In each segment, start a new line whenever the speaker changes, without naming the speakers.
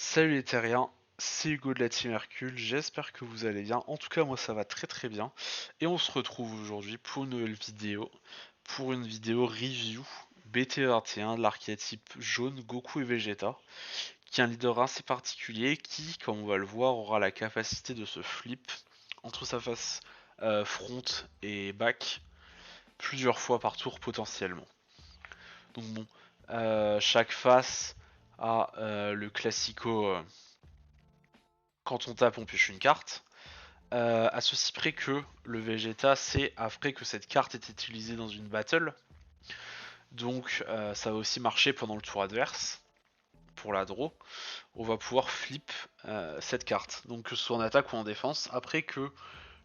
Salut les terriens, c'est Hugo de la Team Hercule, j'espère que vous allez bien. En tout cas, moi ça va très très bien. Et on se retrouve aujourd'hui pour une nouvelle vidéo, review BT21 de l'archétype jaune Goku et Vegeta, qui est un leader assez particulier qui, comme on va le voir, aura la capacité de se flip entre sa face front et back plusieurs fois par tour potentiellement. Donc bon, chaque face a le classico. Quand on tape, on pioche une carte. À ceci près que le Vegeta, c'est après que cette carte est utilisée dans une battle. Donc ça va aussi marcher pendant le tour adverse. Pour la draw, on va pouvoir flip cette carte. Donc que ce soit en attaque ou en défense. Après que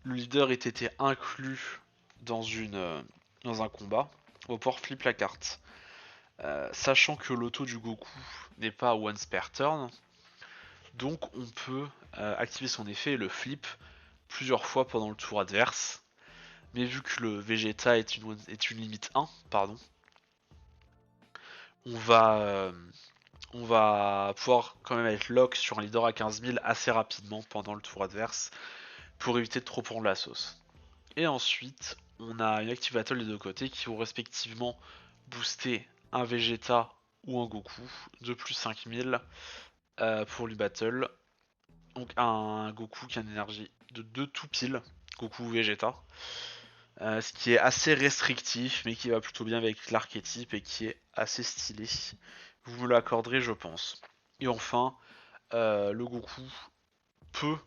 le leader ait été inclus dans, dans un combat, on va pouvoir flip la carte. Sachant que l'auto du Goku n'est pas once per turn, donc on peut activer son effet et le flip plusieurs fois pendant le tour adverse. Mais vu que le Vegeta est une limite 1, pardon, on va, euh, on va pouvoir quand même être lock sur un leader à 15 000 assez rapidement pendant le tour adverse pour éviter de trop prendre la sauce. Et ensuite, on a une Active Battle des deux côtés qui vont respectivement booster un Vegeta ou un Goku de plus 5000 pour lui battle. Donc un Goku qui a une énergie de 2 tout pile, Goku ou Vegeta. Ce qui est assez restrictif, mais qui va plutôt bien avec l'archétype et qui est assez stylé. Vous me l'accorderez, je pense. Et enfin, le Goku peut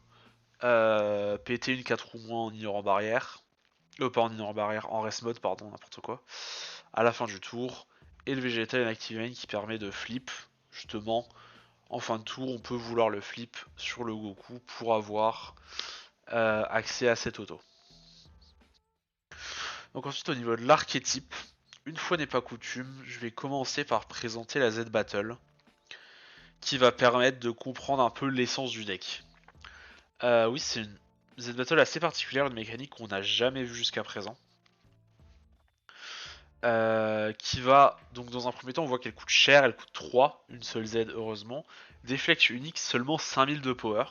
péter une 4 ou moins en ignorant barrière. Pas en ignorant barrière, en rest mode, pardon, n'importe quoi. À la fin du tour. Et le Vegeta a une Active qui permet de flip. Justement, en fin de tour, on peut vouloir le flip sur le Goku pour avoir accès à cette auto. Donc ensuite au niveau de l'archétype, une fois n'est pas coutume, je vais commencer par présenter la Z Battle, qui va permettre de comprendre un peu l'essence du deck. Oui, c'est une Z Battle assez particulière, une mécanique qu'on n'a jamais vue jusqu'à présent. Qui va, donc dans un premier temps, on voit qu'elle coûte cher, elle coûte 3, une seule Z heureusement. Déflect unique, seulement 5000 de power.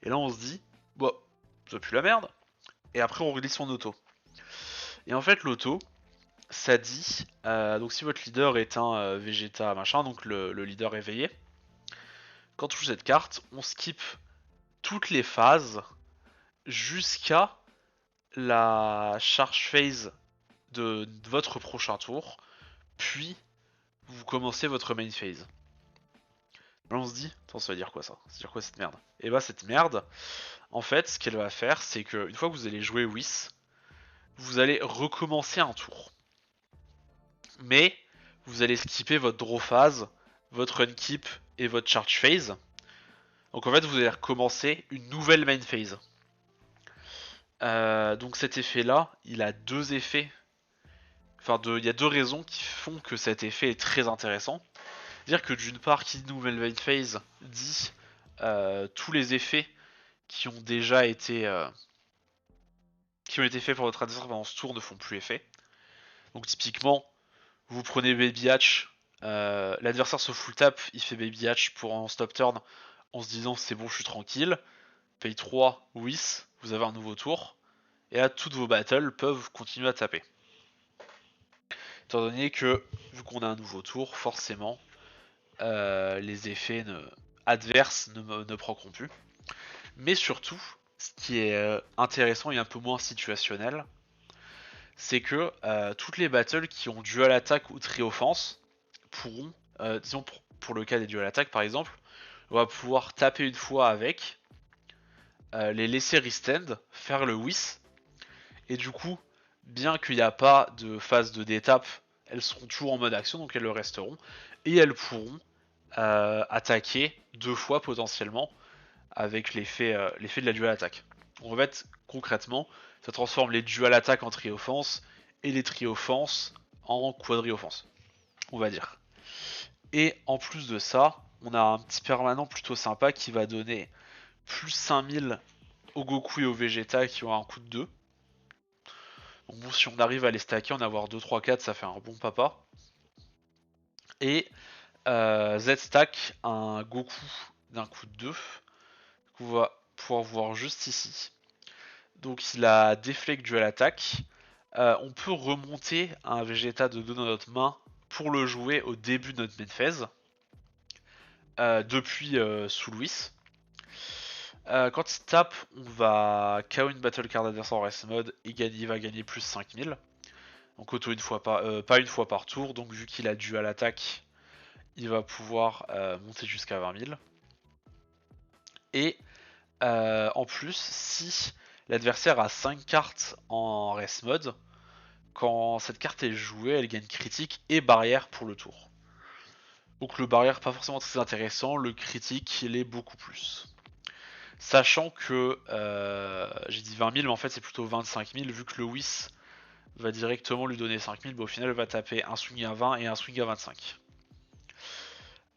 Et là on se dit, bon, ça pue la merde. Et après on release son auto. Et en fait l'auto, ça dit, donc si votre leader est un Vegeta machin, donc le leader éveillé, quand on joue cette carte, on skip toutes les phases jusqu'à la charge phase de votre prochain tour, puis vous commencez votre main phase. Là on se dit, attends, ça veut dire quoi ça? Ça veut dire quoi cette merde? Et bah cette merde, en fait, ce qu'elle va faire, c'est que une fois que vous allez jouer Whis, vous allez recommencer un tour. Mais vous allez skipper votre draw phase, votre unkeep et votre charge phase. Donc en fait, vous allez recommencer une nouvelle main phase. Donc cet effet-là, il a deux effets. Enfin, il y a deux raisons qui font que cet effet est très intéressant. Dire que d'une part, qui dit nouvelle main phase dit tous les effets qui ont déjà été faits pour votre adversaire pendant ce tour ne font plus effet. Donc typiquement, vous prenez Baby Hatch, l'adversaire se full tap, il fait Baby Hatch pour un stop turn en se disant c'est bon, je suis tranquille. Paye 3 Whis, vous avez un nouveau tour. Et là, toutes vos battles peuvent continuer à taper. Étant donné que, vu qu'on a un nouveau tour, forcément, les effets adverses ne prendront plus. Mais surtout, ce qui est intéressant et un peu moins situationnel, c'est que toutes les battles qui ont dual attaque ou tri-offense pourront, disons pour le cas des dual attaque par exemple, on va pouvoir taper une fois avec, les laisser restand, faire le whis, et du coup, bien qu'il n'y a pas de phase de détape, elles seront toujours en mode action, donc elles le resteront, et elles pourront attaquer deux fois potentiellement avec l'effet de la dual attaque. En fait, concrètement, ça transforme les dual attaques en tri-offense et les tri-offense en quadri-offense, on va dire. Et en plus de ça, on a un petit permanent plutôt sympa qui va donner plus 5000 au Goku et au Vegeta qui ont un coup de 2. Donc bon, si on arrive à les stacker, en avoir 2, 3, 4, ça fait un bon papa. Et Z-stack un Goku d'un coup de 2, qu'on va pouvoir voir juste ici. Donc il a Deflect dual attaque. On peut remonter un Vegeta de 2 dans notre main pour le jouer au début de notre main phase, depuis sous Louis. Quand il tape, on va KO une battle card adversaire en rest mode et il va gagner plus 5000. Donc auto une fois pas une fois par tour, donc vu qu'il a dual attaque, il va pouvoir monter jusqu'à 20 000. Et en plus, si l'adversaire a 5 cartes en rest mode, quand cette carte est jouée, elle gagne critique et barrière pour le tour. Donc le barrière pas forcément très intéressant, le critique il est beaucoup plus. Sachant que j'ai dit 20 000 mais en fait c'est plutôt 25 000 vu que le Whis va directement lui donner 5 000, bah, au final elle va taper un swing à 20 et un swing à 25.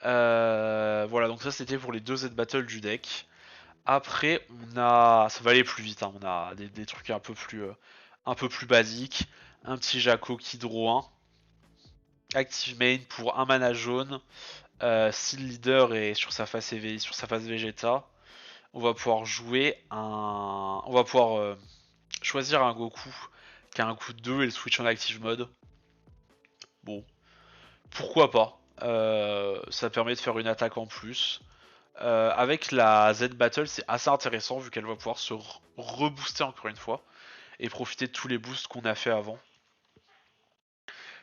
Voilà, donc ça c'était pour les deux Z-Battle du deck. Après on a... ça va aller plus vite, hein. On a des trucs un peu plus basiques. Un petit Jaco qui draw 1. Active main pour un mana jaune. Si le leader est sur sa face Vegeta, on va pouvoir jouer un... On va pouvoir choisir un Goku qui a un coup de 2 et le switch en active mode. Bon, pourquoi pas. Ça permet de faire une attaque en plus. Avec la Z Battle, c'est assez intéressant vu qu'elle va pouvoir se rebooster encore une fois et profiter de tous les boosts qu'on a fait avant.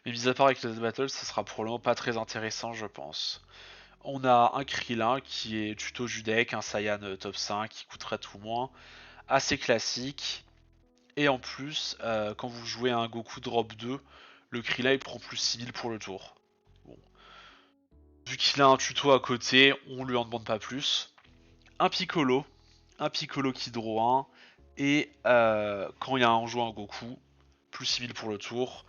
Mais mis à part avec la Z Battle, ça sera probablement pas très intéressant, je pense. On a un Krillin qui est tuto du deck, un Saiyan top 5 qui coûterait tout moins, assez classique. Et en plus, quand vous jouez un Goku drop 2, le Krillin il prend plus 6000 pour le tour. Bon. Vu qu'il a un tuto à côté, on lui en demande pas plus. Un Piccolo qui draw 1, et quand il y a un joueur un Goku, plus 6000 pour le tour.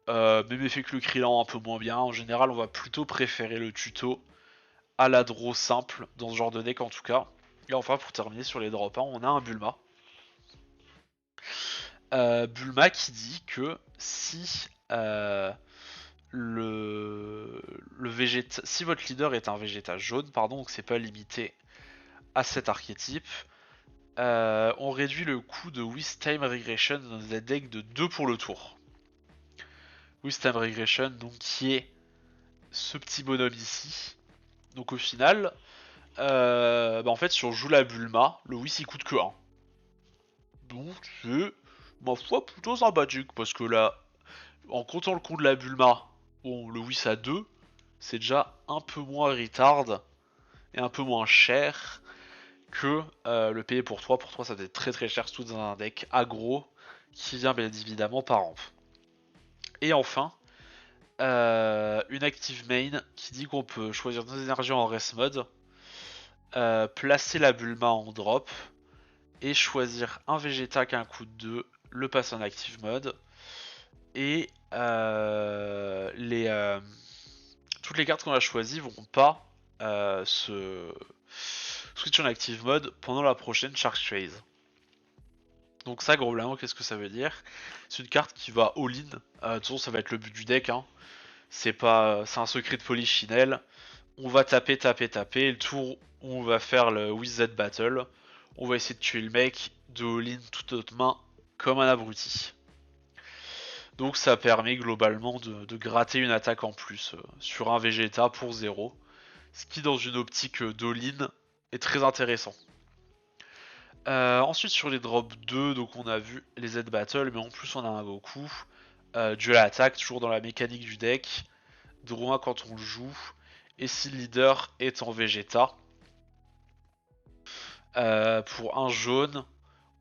Même effet que le Krillin un peu moins bien, en général on va plutôt préférer le tuto à la draw simple, dans ce genre de deck en tout cas. Et enfin pour terminer sur les drop 1, on a un Bulma. Bulma qui dit que si si votre leader est un Vegeta jaune, pardon, donc c'est pas limité à cet archétype, on réduit le coût de With Time Regression dans des decks de 2 pour le tour. With Time Regression, donc qui est ce petit bonhomme ici. Donc au final, en fait, si on joue la Bulma, le Whis il coûte que 1. Donc c'est, ma foi, plutôt sympathique, parce que là, en comptant le coût de la Bulma, bon, le Whis à 2, c'est déjà un peu moins retard et un peu moins cher que le payer pour 3. Pour 3, ça va être très très cher, surtout dans un deck aggro qui vient bien évidemment par ramp. Et enfin, une active main qui dit qu'on peut choisir nos énergies en rest mode, placer la Bulma en drop et choisir un Vegeta qui a un coup de 2, le passer en active mode. Et toutes les cartes qu'on a choisies vont pas se switch en active mode pendant la prochaine Shark Phase. Donc ça, globalement, qu'est-ce que ça veut dire? C'est une carte qui va all-in. De toute façon, ça va être le but du deck. Hein. C'est un secret de Polichinelle. On va taper, taper, taper. Le tour où on va faire le With Z Battle, on va essayer de tuer le mec, de all-in toute notre main comme un abruti. Donc ça permet globalement de gratter une attaque en plus sur un Vegeta pour 0. Ce qui dans une optique d'all-in est très intéressant. Ensuite sur les drops 2, donc on a vu les Z Battle, mais en plus on a un Goku. Dual attaque, toujours dans la mécanique du deck. Draw 1 quand on le joue. Et si le leader est en Vegeta. Pour un jaune,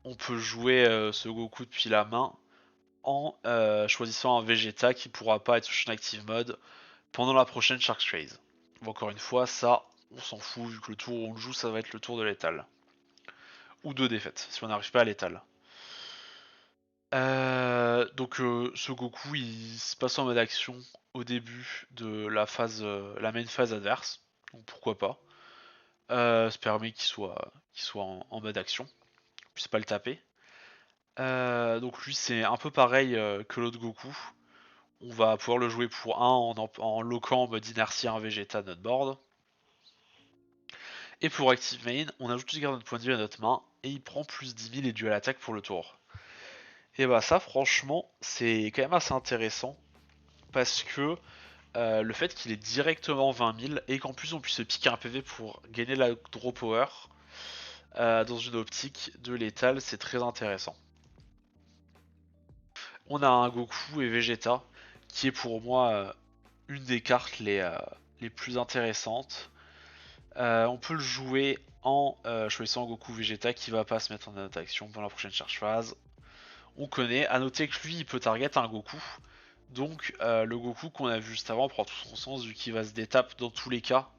on peut jouer ce Goku depuis la main en choisissant un Vegeta qui pourra pas être sur active mode pendant la prochaine Shark Phase. Encore une fois, ça, on s'en fout vu que le tour où on le joue, ça va être le tour de l'étal. Ou de défaite, si on n'arrive pas à l'étal. Donc ce Goku, il se passe en mode action au début de la main phase adverse. Donc pourquoi pas. Ça permet qu'il soit en mode action, qu'on puisse pas le taper. Donc lui c'est un peu pareil que l'autre Goku. On va pouvoir le jouer pour 1 en loquant en mode inertie un Vegeta de notre board. Et pour Active Main, on ajoute une carte de notre point de vue à notre main, et il prend plus 10 000 et duel attaque pour le tour. Et bah ça franchement, c'est quand même assez intéressant, parce que le fait qu'il ait directement 20 000, et qu'en plus on puisse se piquer un PV pour gagner la draw power, dans une optique de létal, c'est très intéressant. On a un Goku et Vegeta, qui est pour moi une des cartes les plus intéressantes. On peut le jouer en choisissant Goku Vegeta qui va pas se mettre en action pendant la prochaine charge phase. On connaît, à noter que lui il peut target un Goku. Donc le Goku qu'on a vu juste avant prend tout son sens vu qu'il va se détape dans tous les cas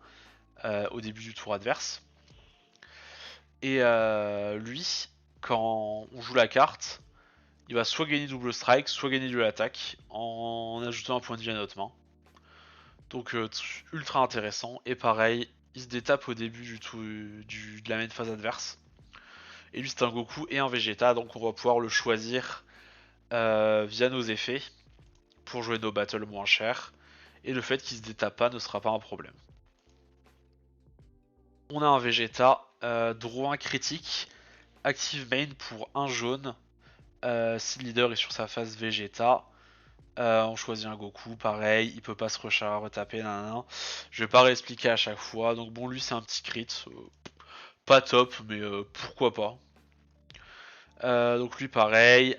au début du tour adverse. Et lui, quand on joue la carte, il va soit gagner double strike, soit gagner de l'attaque en ajoutant un point de vie à notre main. Donc ultra intéressant. Et pareil, il se détape au début de la main phase adverse. Et lui c'est un Goku et un Vegeta, donc on va pouvoir le choisir via nos effets pour jouer nos battles moins chers. Et le fait qu'il se détape pas ne sera pas un problème. On a un Vegeta, draw 1 critique, active main pour un jaune. Si le leader est sur sa phase Vegeta, on choisit un Goku, pareil, il peut pas se retaper, nanana. Je vais pas réexpliquer à chaque fois, donc bon lui c'est un petit crit, pas top, mais pourquoi pas. Donc lui pareil,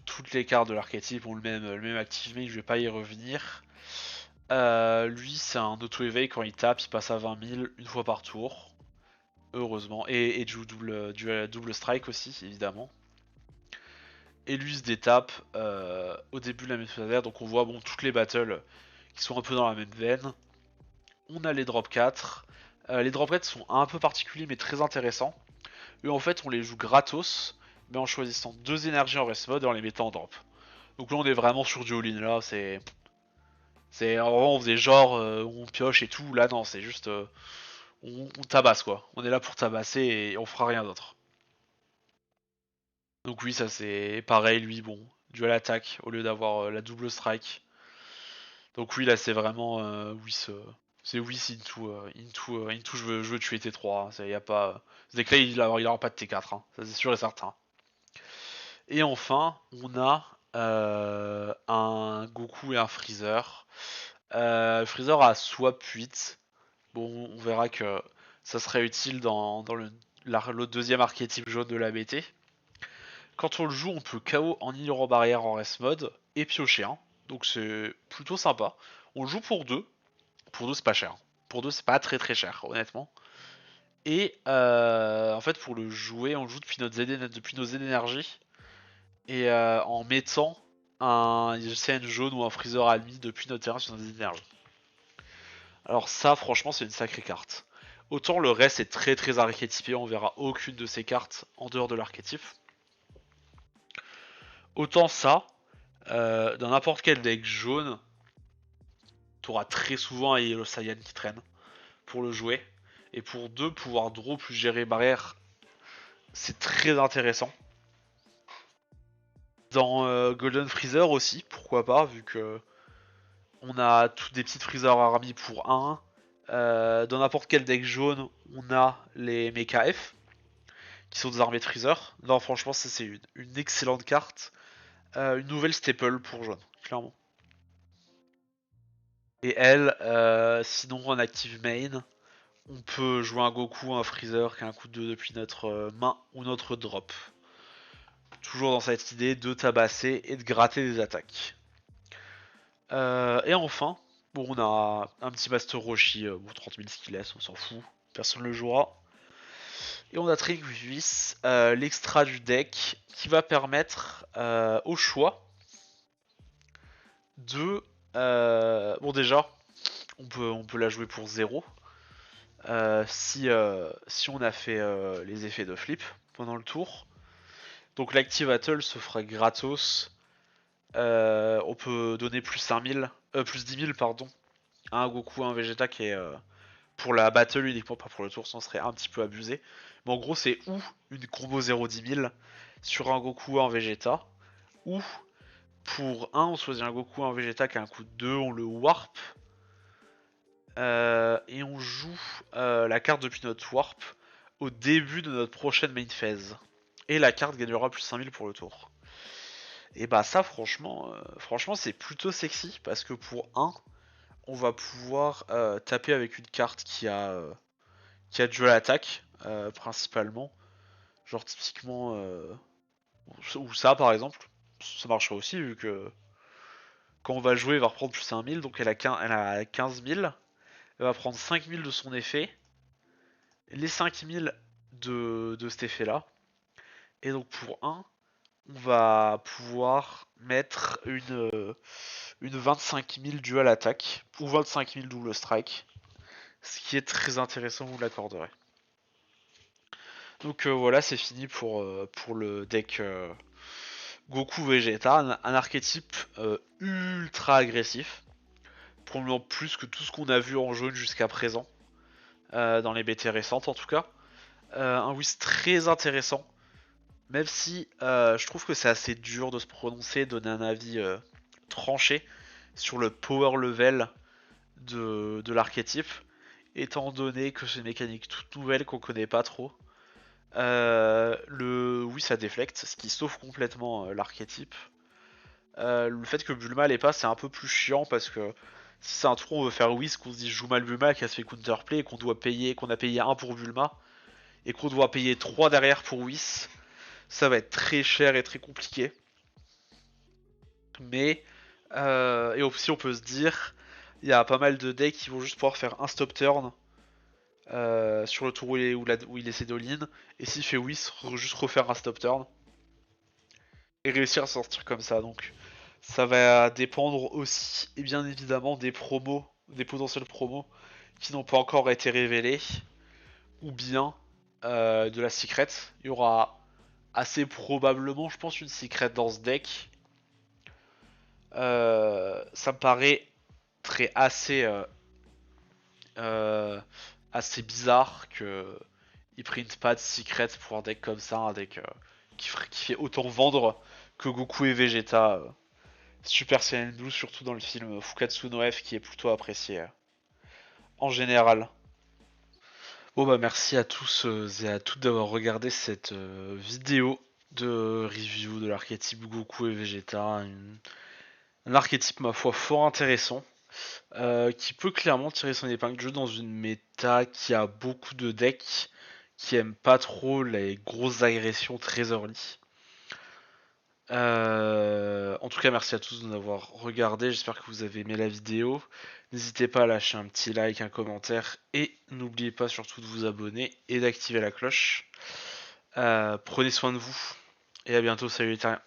toutes les cartes de l'archétype ont le même active main, je vais pas y revenir. Lui c'est un auto-éveil, quand il tape il passe à 20 000 une fois par tour, heureusement, et joue double strike aussi évidemment. Et lui se détape au début de la méthode adverse, donc on voit bon toutes les battles qui sont un peu dans la même veine. On a les drop 4. Les drop 4 sont un peu particuliers mais très intéressants. Eux en fait on les joue gratos, mais en choisissant 2 énergies en rest mode et en les mettant en drop. Donc là on est vraiment sur du all-in, là c'est vraiment on faisait genre on pioche et tout, là non c'est juste on tabasse quoi. On est là pour tabasser et on fera rien d'autre. Donc oui ça c'est pareil lui bon, dual attaque au lieu d'avoir la double strike. Donc oui là c'est vraiment c'est Whis into je veux tuer T3, hein. Y a pas. C'est que là il aura pas de T4, hein. Ça c'est sûr et certain. Et enfin on a un Goku et un Freezer. Freezer a swap 8. Bon on verra que ça serait utile dans le deuxième archétype jaune de la BT. Quand on le joue on peut KO en ignorant barrière en rest mode et piocher un. Donc c'est plutôt sympa. On le joue pour 2. Pour 2 c'est pas cher. Pour 2 c'est pas très très cher honnêtement. Et en fait pour le jouer on le joue depuis nos Z énergies. Et en mettant un CN jaune ou un Freezer ami depuis notre terrain sur nos énergies. Alors ça franchement c'est une sacrée carte. Autant le reste est très très archétypé, on verra aucune de ces cartes en dehors de l'archétype. Autant ça, dans n'importe quel deck jaune, t'auras très souvent un Yellow Saiyan qui traîne pour le jouer. Et pour 2, pouvoir draw plus gérer barrière, c'est très intéressant. Dans Golden Freezer aussi, pourquoi pas, vu que on a toutes des petites Freezer Army pour 1. Dans n'importe quel deck jaune, on a les Mecha F, qui sont des armées de Freezer. Non, franchement, c'est une excellente carte. Une nouvelle staple pour jaune, clairement. Et elle, sinon en active main, on peut jouer un Goku, un Freezer qui a un coup de 2 depuis notre main ou notre drop. Toujours dans cette idée de tabasser et de gratter des attaques. Et enfin, bon, on a un petit Master Roshi, bon, 30 000 ce qu'il laisse, on s'en fout, personne ne le jouera. Et on a Triguis, l'extra du deck, qui va permettre au choix de... bon déjà, on peut la jouer pour 0, si on a fait les effets de flip pendant le tour. Donc l'active battle se fera gratos. On peut donner plus 5000, plus 10 000 pardon, à un Goku, à un Vegeta qui est pour la battle uniquement, pas pour le tour, ça serait un petit peu abusé. Mais en gros c'est ou une combo 0-10 000 sur un Goku, un Vegeta, ou pour un on choisit un Goku, un Vegeta qui a un coup de 2, on le warp. Et on joue la carte depuis notre warp au début de notre prochaine main phase. Et la carte gagnera plus 5000 pour le tour. Et bah ça franchement c'est plutôt sexy parce que pour 1, on va pouvoir taper avec une carte qui a dual attaque principalement. Genre typiquement ou ça par exemple. Ça marcherait aussi vu que quand on va jouer elle va reprendre plus 5000 donc elle a 15 000. Elle va prendre 5000 de son effet. Les 5000 de cet effet là. Et donc pour 1, on va pouvoir mettre une 25 000 dual attaque ou 25 000 double strike, ce qui est très intéressant, vous l'accorderez. Donc voilà, c'est fini pour le deck Goku Vegeta, un archétype ultra agressif, probablement plus que tout ce qu'on a vu en jaune jusqu'à présent, dans les BT récentes en tout cas. Un Whis très intéressant, même si je trouve que c'est assez dur de se prononcer, donner un avis tranché sur le power level de l'archétype, étant donné que c'est une mécanique toute nouvelle qu'on connaît pas trop. Oui, ça déflecte, ce qui sauve complètement l'archétype. Le fait que Bulma l'ait pas, c'est un peu plus chiant parce que si c'est un tour où on veut faire Whis, qu'on se dit je joue mal Bulma, qu'elle se fait counterplay et qu'on a payé 1 pour Bulma et qu'on doit payer 3 derrière pour Whis, ça va être très cher et très compliqué. Mais et aussi on peut se dire, il y a pas mal de decks qui vont juste pouvoir faire un stop turn sur le tour où il essaie d'all-in, et s'il fait Whis, juste refaire un stop turn et réussir à sortir comme ça. Donc ça va dépendre aussi, et bien évidemment, des promos, des potentiels promos qui n'ont pas encore été révélés, ou bien de la secret. Il y aura assez probablement, je pense, une secret dans ce deck. Ça me paraît euh, assez bizarre que ils print pas de secret pour un deck comme ça, un deck qui fait autant vendre que Goku et Vegeta. Super Saiyan Blue, surtout dans le film Fukatsu no F, qui est plutôt apprécié en général. Bon bah merci à tous et à toutes d'avoir regardé cette vidéo de review de l'archétype Goku et Vegeta, un archétype ma foi fort intéressant, qui peut clairement tirer son épingle du jeu dans une méta qui a beaucoup de decks qui aiment pas trop les grosses agressions très early. En tout cas, merci à tous de nous avoir regardé. J'espère que vous avez aimé la vidéo. N'hésitez pas à lâcher un petit like, un commentaire et n'oubliez pas surtout de vous abonner et d'activer la cloche. Prenez soin de vous et à bientôt. Salut les terriens.